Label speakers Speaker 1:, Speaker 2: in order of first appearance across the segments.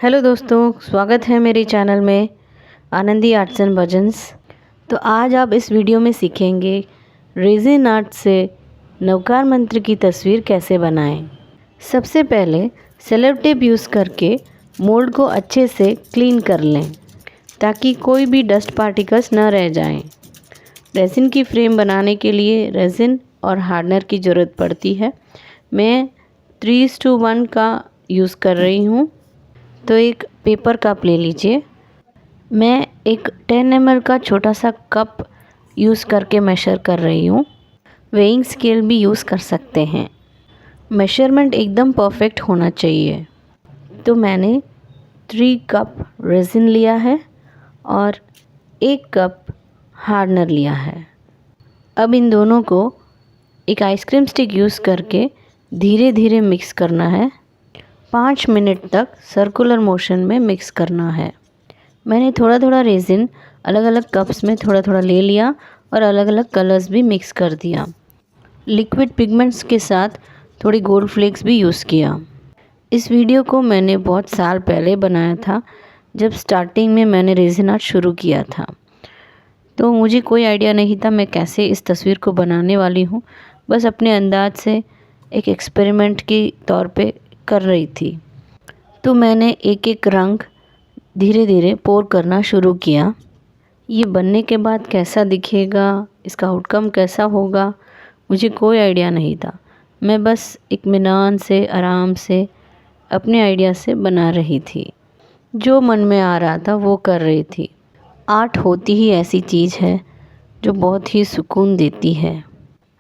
Speaker 1: Hello दोस्तों, स्वागत है मेरे चैनल में आनंदी आर्ट्स एंड भजन्स। तो आज आप इस वीडियो में सीखेंगे रेजिन आर्ट से नवकार मंत्र की तस्वीर कैसे बनाएं। सबसे पहले सेलो टेप यूज़ करके मोल्ड को अच्छे से क्लीन कर लें ताकि कोई भी डस्ट पार्टिकल्स न रह जाएं। रेजिन की फ्रेम बनाने के लिए रेजिन और हार्डनर की ज़रूरत पड़ती है। मैं 3:1 का यूज़ कर रही हूँ। तो एक पेपर कप ले लीजिए। मैं एक 10 ml का छोटा सा कप यूज़ करके मेशर कर रही हूँ। वेइंग स्केल भी यूज़ कर सकते हैं। मेशरमेंट एकदम परफेक्ट होना चाहिए। तो मैंने 3 कप रेजिन लिया है और 1 कप हार्डनर लिया है। अब इन दोनों को एक आइसक्रीम स्टिक यूज़ करके धीरे धीरे मिक्स करना है। 5 मिनट तक सर्कुलर मोशन में मिक्स करना है। मैंने थोड़ा थोड़ा रेजिन अलग अलग कप्स में थोड़ा थोड़ा ले लिया और अलग अलग कलर्स भी मिक्स कर दिया। लिक्विड पिगमेंट्स के साथ थोड़ी गोल्ड फ्लेक्स भी यूज़ किया। इस वीडियो को मैंने बहुत साल पहले बनाया था, जब स्टार्टिंग में मैंने रेजिन आर्ट शुरू किया था। तो मुझे कोई आइडिया नहीं था मैं कैसे इस तस्वीर को बनाने वाली हूँ। बस अपने अंदाज से एक एक्सपेरिमेंट के तौर पे कर रही थी। तो मैंने एक एक रंग धीरे धीरे पोर करना शुरू किया। ये बनने के बाद कैसा दिखेगा, इसका आउटकम कैसा होगा, मुझे कोई आइडिया नहीं था। मैं बस इत्मीनान से आराम से अपने आइडिया से बना रही थी। जो मन में आ रहा था वो कर रही थी। आर्ट होती ही ऐसी चीज़ है जो बहुत ही सुकून देती है।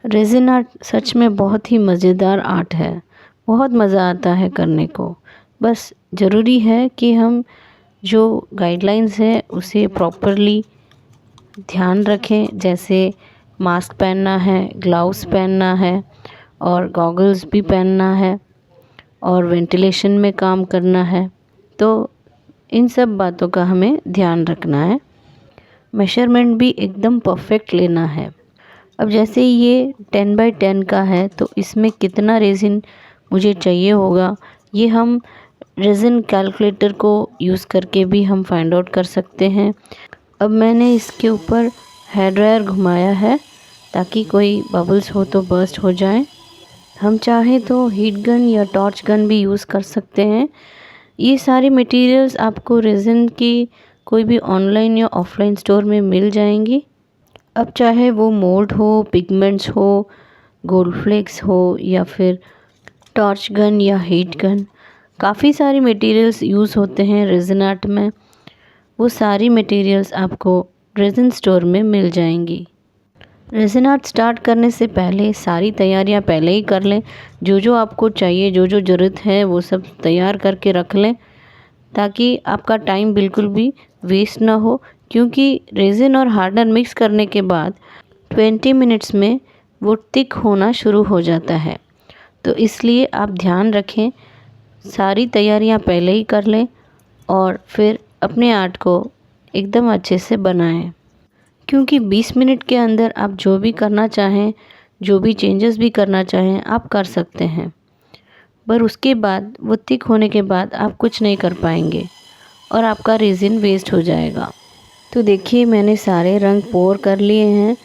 Speaker 1: रेजिन आर्ट सच में बहुत ही मज़ेदार आर्ट है। बहुत मज़ा आता है करने को। बस ज़रूरी है कि हम जो गाइडलाइंस है उसे प्रॉपरली ध्यान रखें। जैसे मास्क पहनना है, ग्लव्स पहनना है और गॉगल्स भी पहनना है और वेंटिलेशन में काम करना है। तो इन सब बातों का हमें ध्यान रखना है। मेजरमेंट भी एकदम परफेक्ट लेना है। अब जैसे ये 10x10 का है तो इसमें कितना रेजिन मुझे चाहिए होगा, ये हम रेजिन कैलकुलेटर को यूज़ करके भी हम फाइंड आउट कर सकते हैं। अब मैंने इसके ऊपर हेयर ड्रायर घुमाया है ताकि कोई बबल्स हो तो बर्स्ट हो जाए। हम चाहें तो हीट गन या टॉर्च गन भी यूज़ कर सकते हैं। ये सारी मटेरियल्स आपको रेजिन की कोई भी ऑनलाइन या ऑफलाइन स्टोर में मिल जाएंगी। अब चाहे वो मोल्ड हो, पिगमेंट्स हो, गोल्ड फ्लेक्स हो या फिर टॉर्च गन या हीट गन, काफ़ी सारी मटेरियल्स यूज़ होते हैं रेजिन आर्ट में। वो सारी मटेरियल्स आपको रेजिन स्टोर में मिल जाएंगी। रेजिन आर्ट स्टार्ट करने से पहले सारी तैयारियां पहले ही कर लें। जो जो आपको चाहिए, जो जो ज़रूरत है वो सब तैयार करके रख लें ताकि आपका टाइम बिल्कुल भी वेस्ट ना हो। क्योंकि रेजिन और हार्डनर मिक्स करने के बाद 20 मिनट्स में वो थिक होना शुरू हो जाता है। तो इसलिए आप ध्यान रखें, सारी तैयारियां पहले ही कर लें और फिर अपने आर्ट को एकदम अच्छे से बनाएं। क्योंकि 20 मिनट के अंदर आप जो भी करना चाहें, जो भी चेंजेस भी करना चाहें आप कर सकते हैं। पर उसके बाद वो थिक होने के बाद आप कुछ नहीं कर पाएंगे और आपका रेजिन वेस्ट हो जाएगा। तो देखिए मैंने सारे रंग पोर कर लिए हैं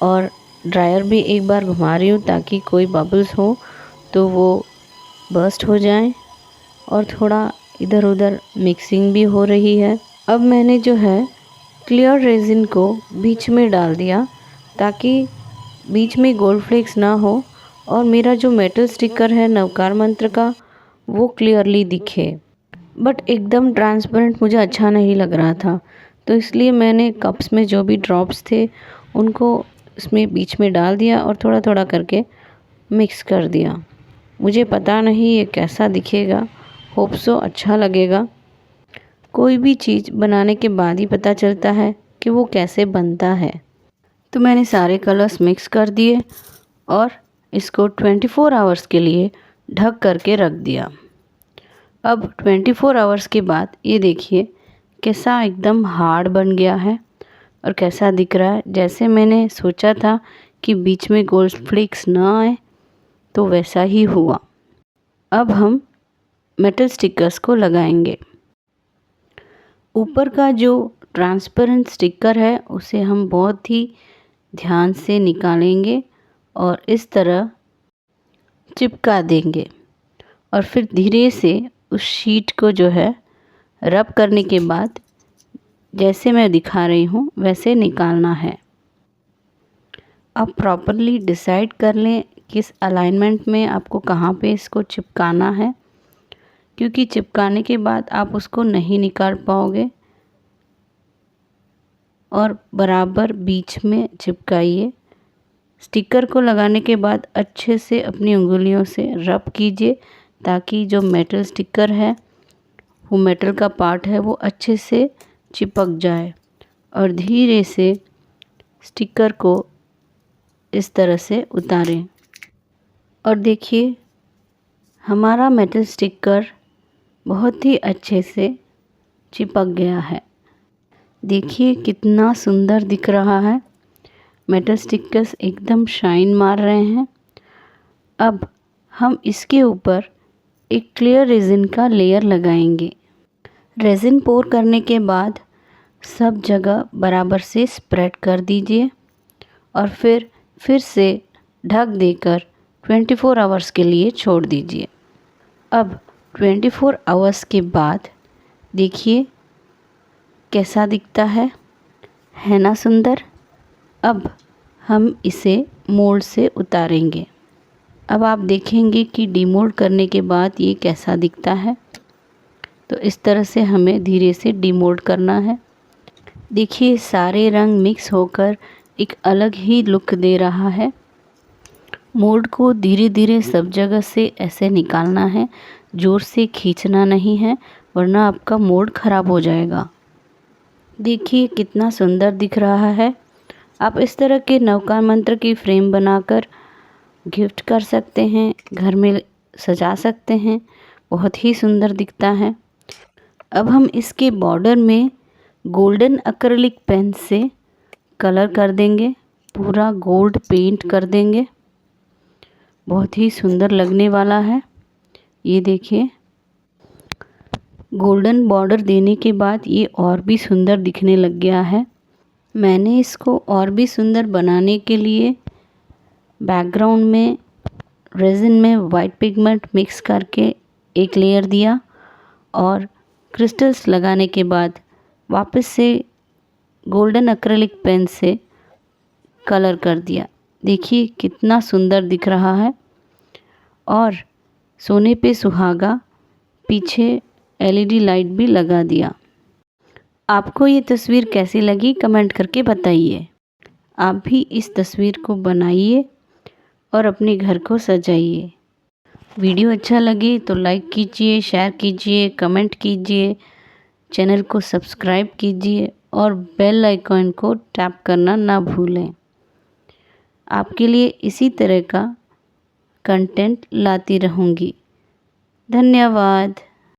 Speaker 1: और ड्रायर भी एक बार घुमा रही हूँ ताकि कोई बबल्स हो तो वो बर्स्ट हो जाएं। और थोड़ा इधर उधर मिक्सिंग भी हो रही है। अब मैंने जो है क्लियर रेजिन को बीच में डाल दिया ताकि बीच में गोल्ड फ्लेक्स ना हो और मेरा जो मेटल स्टिकर है नवकार मंत्र का वो क्लियरली दिखे। बट एकदम ट्रांसपेरेंट मुझे अच्छा नहीं लग रहा था, तो इसलिए मैंने कप्स में जो भी ड्रॉप्स थे उनको इसमें बीच में डाल दिया और थोड़ा थोड़ा करके मिक्स कर दिया। मुझे पता नहीं ये कैसा दिखेगा, होप सो अच्छा लगेगा। कोई भी चीज़ बनाने के बाद ही पता चलता है कि वो कैसे बनता है। तो मैंने सारे कलर्स मिक्स कर दिए और इसको 24 आवर्स के लिए ढक करके रख दिया। अब 24 आवर्स के बाद ये देखिए कैसा एकदम हार्ड बन गया है और कैसा दिख रहा है। जैसे मैंने सोचा था कि बीच में गोल्ड फ्लेक्स ना आए तो वैसा ही हुआ। अब हम मेटल स्टिकर्स को लगाएंगे। ऊपर का जो ट्रांसपेरेंट स्टिकर है उसे हम बहुत ही ध्यान से निकालेंगे और इस तरह चिपका देंगे और फिर धीरे से उस शीट को जो है रब करने के बाद जैसे मैं दिखा रही हूँ वैसे निकालना है। आप प्रॉपरली डिसाइड कर लें किस अलाइनमेंट में आपको कहाँ पे इसको चिपकाना है, क्योंकि चिपकाने के बाद आप उसको नहीं निकाल पाओगे। और बराबर बीच में चिपकाइए। स्टिकर को लगाने के बाद अच्छे से अपनी उंगलियों से रब कीजिए ताकि जो मेटल स्टिकर है, वो मेटल का पार्ट है, वो अच्छे से चिपक जाए। और धीरे से स्टिकर को इस तरह से उतारें और देखिए हमारा मेटल स्टिकर बहुत ही अच्छे से चिपक गया है। देखिए कितना सुंदर दिख रहा है। मेटल स्टिकर्स एकदम शाइन मार रहे हैं। अब हम इसके ऊपर एक क्लियर रेजिन का लेयर लगाएंगे। रेजिन पोर करने के बाद सब जगह बराबर से स्प्रेड कर दीजिए और फिर से ढक देकर 24 आवर्स के लिए छोड़ दीजिए। अब 24 आवर्स के बाद देखिए कैसा दिखता है ना सुंदर। अब हम इसे मोल्ड से उतारेंगे। अब आप देखेंगे कि डीमोल्ड करने के बाद ये कैसा दिखता है। तो इस तरह से हमें धीरे से डीमोल्ड करना है। देखिए सारे रंग मिक्स होकर एक अलग ही लुक दे रहा है। मोल्ड को धीरे धीरे सब जगह से ऐसे निकालना है, ज़ोर से खींचना नहीं है वरना आपका मोल्ड ख़राब हो जाएगा। देखिए कितना सुंदर दिख रहा है। आप इस तरह के नवकार मंत्र की फ्रेम बनाकर गिफ्ट कर सकते हैं, घर में सजा सकते हैं, बहुत ही सुंदर दिखता है। अब हम इसके बॉर्डर में गोल्डन एक्रिलिक पेन से कलर कर देंगे, पूरा गोल्ड पेंट कर देंगे। बहुत ही सुंदर लगने वाला है। ये देखिए गोल्डन बॉर्डर देने के बाद ये और भी सुंदर दिखने लग गया है। मैंने इसको और भी सुंदर बनाने के लिए बैकग्राउंड में रेजिन में वाइट पिगमेंट मिक्स करके एक लेयर दिया और क्रिस्टल्स लगाने के बाद वापस से गोल्डन एक्रिलिक पेन से कलर कर दिया। देखिए कितना सुंदर दिख रहा है। और सोने पे सुहागा पीछे एलईडी लाइट भी लगा दिया। आपको ये तस्वीर कैसी लगी कमेंट करके बताइए। आप भी इस तस्वीर को बनाइए और अपने घर को सजाइए। वीडियो अच्छा लगे तो लाइक कीजिए, शेयर कीजिए, कमेंट कीजिए, चैनल को सब्सक्राइब कीजिए और बेल आइकॉन को टैप करना ना भूलें। आपके लिए इसी तरह का कंटेंट लाती रहूँगी। धन्यवाद।